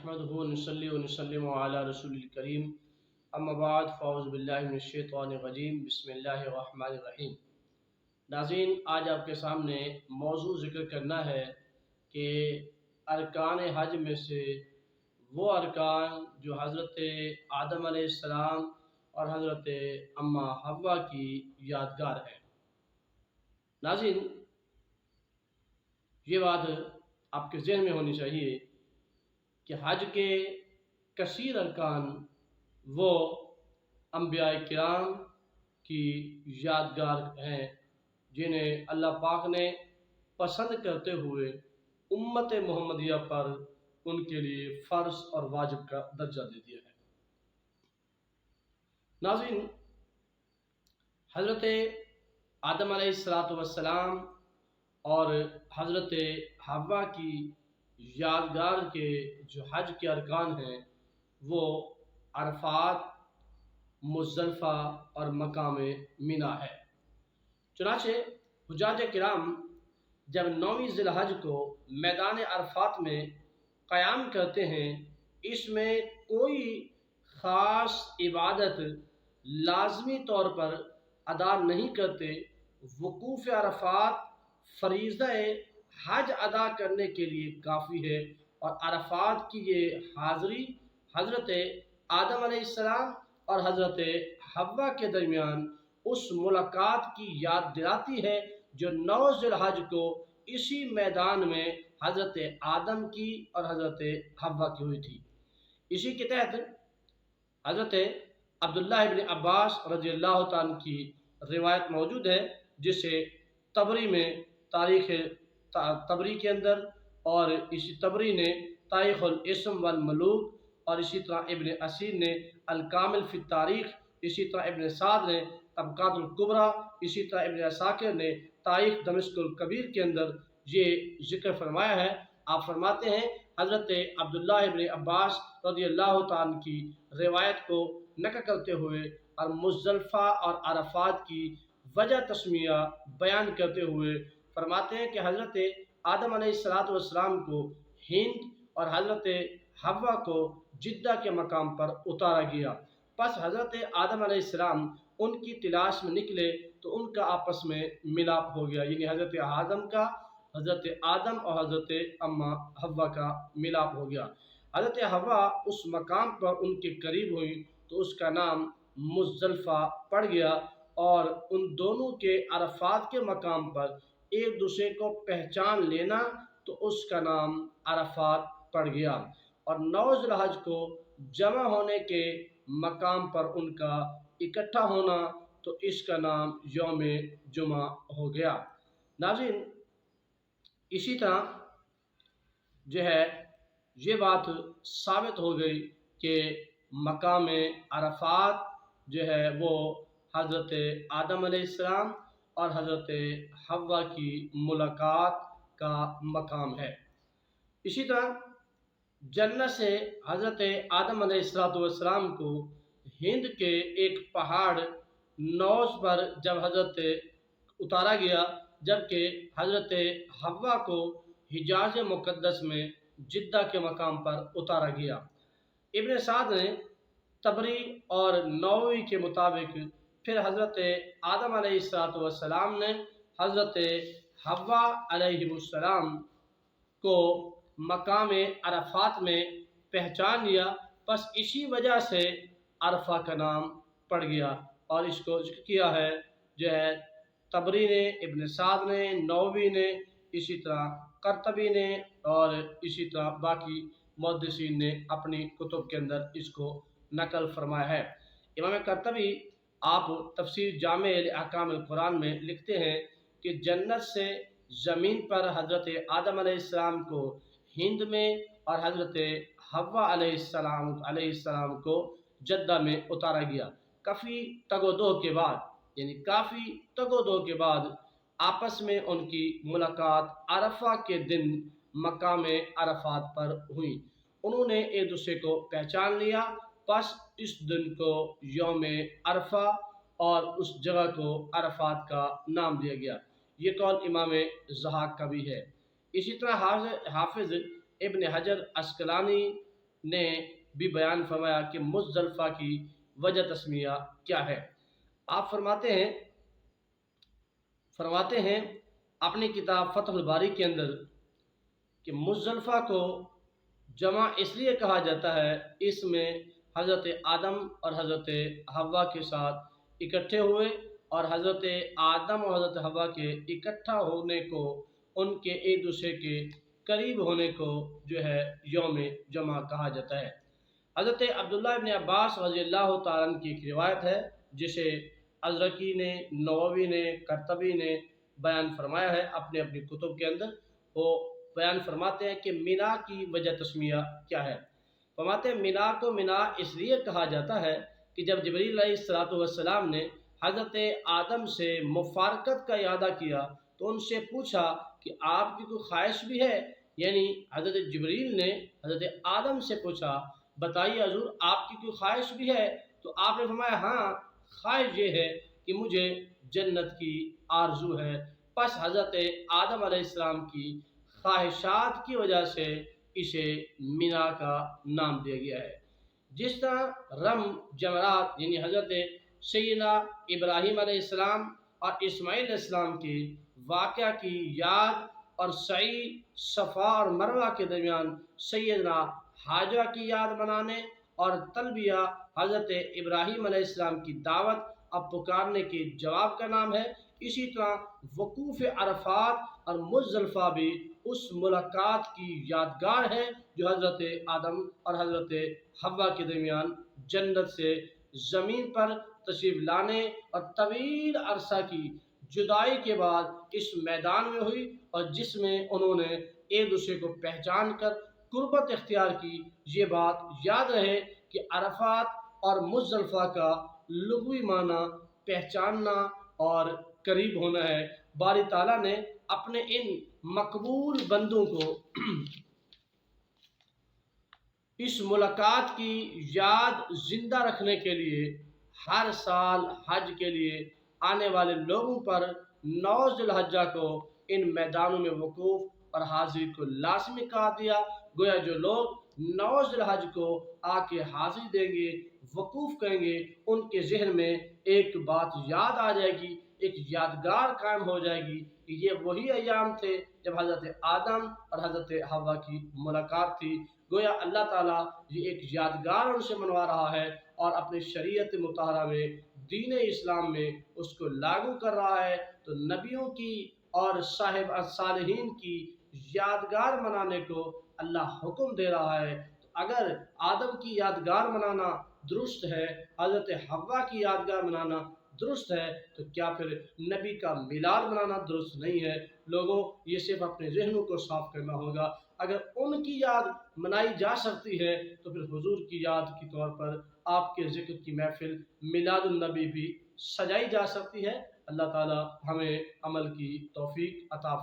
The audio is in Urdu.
نحمده ونصلي ونسلم على رسول الکریم اما بعد فاعوذ باللہ من الشیطان الرجیم بسم اللہ الرحمن الرحیم۔ ناظرین، آج آپ کے سامنے موضوع ذکر کرنا ہے کہ ارکان حج میں سے وہ ارکان جو حضرت آدم علیہ السلام اور حضرت اماں حوا کی یادگار ہے۔ ناظرین، یہ بات آپ کے ذہن میں ہونی چاہیے کہ حج کے کثیر ارکان وہ انبیاء کرام کی یادگار ہیں جنہیں اللہ پاک نے پسند کرتے ہوئے امت محمدیہ پر ان کے لیے فرض اور واجب کا درجہ دے دیا ہے۔ ناظرین، حضرت آدم علیہ السلام اور حضرت حوا کی یادگار کے جو حج کے ارکان ہیں وہ عرفات، مزدلفہ اور مقام مینا ہے۔ چنانچہ حجاج کرام جب 9ویں ذی الحج کو میدان عرفات میں قیام کرتے ہیں، اس میں کوئی خاص عبادت لازمی طور پر ادا نہیں کرتے۔ وقوف عرفات فریضہ حج ادا کرنے کے لیے کافی ہے، اور عرفات کی یہ حاضری حضرت آدم علیہ السلام اور حضرت حوا کے درمیان اس ملاقات کی یاد دلاتی ہے جو 9 ذی الحج کو اسی میدان میں حضرت آدم کی اور حضرت حوا کی ہوئی تھی۔ اسی کے تحت حضرت عبداللہ ابن عباس رضی اللہ تعالیٰ کی روایت موجود ہے، جسے طبری میں تاریخ طبری کے اندر، اور اسی طبری نے تاریخ الاسم والملوک، اور اسی طرح ابن اسیر نے الکامل فی التاریخ، اسی طرح ابن سعد نے طبقات الکبریٰ، اسی طرح ابن عساکر نے تاریخ دمشق الکبیر کے اندر یہ ذکر فرمایا ہے۔ آپ فرماتے ہیں حضرت عبداللہ ابن عباس رضی اللہ تعالیٰ کی روایت کو نقل کرتے ہوئے اور مزدلفہ اور عرفات کی وجہ تسمیہ بیان کرتے ہوئے فرماتے ہیں کہ حضرت آدم علیہ السلام کو ہند اور حضرت حوا کو جدہ کے مقام پر اتارا گیا۔ پس حضرت آدم علیہ السلام ان کی تلاش میں نکلے تو ان کا آپس میں ملاپ ہو گیا، یعنی حضرت آدم اور حضرت اماں حوا کا ملاپ ہو گیا۔ حضرت حوا اس مقام پر ان کے قریب ہوئی تو اس کا نام مزدلفہ پڑ گیا، اور ان دونوں کے عرفات کے مقام پر ایک دوسرے کو پہچان لینا تو اس کا نام عرفات پڑ گیا، اور 9 ذی الحج کو جمع ہونے کے مقام پر ان کا اکٹھا ہونا تو اس کا نام یوم جمعہ ہو گیا۔ ناظرین، اسی طرح جو ہے یہ بات ثابت ہو گئی کہ مقام عرفات جو ہے وہ حضرت آدم علیہ السلام اور حضرت حوا کی ملاقات کا مقام ہے۔ اسی طرح جنت سے حضرت آدم علیہ السلام کو ہند کے ایک پہاڑ نوز پر جب حضرت اتارا گیا، جبکہ حضرت حوا کو حجاز مقدس میں جدہ کے مقام پر اتارا گیا۔ ابن سعد نے طبری اور نووی کے مطابق پھر حضرت آدم علیہ السلام نے حضرت حوا علیہ السلام کو مقام عرفات میں پہچان لیا، پس اسی وجہ سے عرفہ کا نام پڑ گیا، اور اس کو ذکر کیا ہے جو ہے طبری نے، ابن سعد نے، نووی نے، اسی طرح قرطبی نے، اور اسی طرح باقی محدثین نے اپنی کتب کے اندر اس کو نقل فرمایا ہے۔ امام قرطبی آپ تفسیر جامع احکام القرآن میں لکھتے ہیں کہ جنت سے زمین پر حضرت آدم علیہ السلام کو ہند میں اور حضرت حوا علیہ السلام کو جدہ میں اتارا گیا۔ کافی تگ و دو کے بعد آپس میں ان کی ملاقات عرفہ کے دن مقام عرفات پر ہوئی۔ انہوں نے ایک دوسرے کو پہچان لیا، پس اس دن کو یوم عرفہ اور اس جگہ کو عرفات کا نام دیا گیا۔ یہ قول امام ضحاک کا بھی ہے۔ اسی طرح حافظ ابن حجر عسقلانی نے بھی بیان فرمایا کہ مزدلفہ کی وجہ تسمیہ کیا ہے۔ آپ فرماتے ہیں اپنی کتاب فتح الباری کے اندر کہ مزدلفہ کو جمع اس لیے کہا جاتا ہے، اس میں حضرت آدم اور حضرت حوا کے ساتھ اکٹھے ہوئے، اور حضرت آدم اور حضرت حوا کے اکٹھا ہونے کو، ان کے ایک دوسرے کے قریب ہونے کو جو ہے یوم جمع کہا جاتا ہے۔ حضرت عبداللہ ابن عباس رضی اللہ تعالیٰ عنہ کی ایک روایت ہے جسے ازرقی نے، نووی نے، قرطبی نے بیان فرمایا ہے اپنے اپنی کتب کے اندر۔ وہ بیان فرماتے ہیں کہ مینا کی وجہ تسمیہ کیا ہے۔ فرماتے ہیں مینا کو مینا اس لیے کہا جاتا ہے کہ جب جبریل علیہ السلام نے حضرت آدم سے مفارقت کا ارادہ کیا تو ان سے پوچھا کہ آپ کی کوئی خواہش بھی ہے، یعنی حضرت جبریل نے حضرت آدم سے پوچھا بتائیے حضور آپ کی کوئی خواہش بھی ہے، تو آپ نے فرمایا ہاں خواہش یہ ہے کہ مجھے جنت کی آرزو ہے۔ پس حضرت آدم علیہ السلام کی خواہشات کی وجہ سے اسے مینا کا نام دیا گیا ہے۔ جس طرح رم جمرات یعنی حضرت سیدنا ابراہیم علیہ السلام اور اسماعیل علیہ السلام کے واقعہ کی یاد، اور سعی، صفا اور مروہ کے درمیان سیدنا حاجہ کی یاد منانے، اور تلبیہ حضرت ابراہیم علیہ السلام کی دعوت اب پکارنے کے جواب کا نام ہے، اسی طرح وقوف عرفات اور مزدلفہ بھی اس ملاقات کی یادگار ہے جو حضرت آدم اور حضرت حوا کے درمیان جنت سے زمین پر تشریف لانے اور طویل عرصہ کی جدائی کے بعد اس میدان میں ہوئی، اور جس میں انہوں نے ایک دوسرے کو پہچان کر قربت اختیار کی۔ یہ بات یاد رہے کہ عرفات اور مزدلفہ کا لغوی معنی پہچاننا اور قریب ہونا ہے۔ باری تعالیٰ نے اپنے ان مقبول بندوں کو اس ملاقات کی یاد زندہ رکھنے کے لیے ہر سال حج کے لیے آنے والے لوگوں پر 9 ذی الحجہ کو ان میدانوں میں وقوف اور حاضری کو لازمی قرار دیا۔ گویا جو لوگ 9 ذی الحجہ کو آ کے حاضری دیں گے، وقوف کریں گے، ان کے ذہن میں ایک بات یاد آ جائے گی، ایک یادگار قائم ہو جائے گی کہ یہ وہی ایام تھے جب حضرت آدم اور حضرت حوا کی ملاقات تھی۔ گویا اللہ تعالیٰ یہ ایک یادگار ان سے منوا رہا ہے اور اپنی شریعت مطہرہ میں، دین اسلام میں اس کو لاگو کر رہا ہے۔ تو نبیوں کی اور صاحب صالحین کی یادگار منانے کو اللہ حکم دے رہا ہے۔ تو اگر آدم کی یادگار منانا درست ہے، حضرت حوا کی یادگار منانا درست ہے، تو کیا پھر نبی کا میلاد منانا درست نہیں ہے؟ لوگوں یہ صرف اپنے ذہنوں کو صاف کرنا ہوگا۔ اگر ان کی یاد منائی جا سکتی ہے تو پھر حضور کی یاد کے طور پر آپ کے ذکر کی محفل میلاد النبی بھی سجائی جا سکتی ہے۔ اللہ تعالی ہمیں عمل کی توفیق عطا فرمائے۔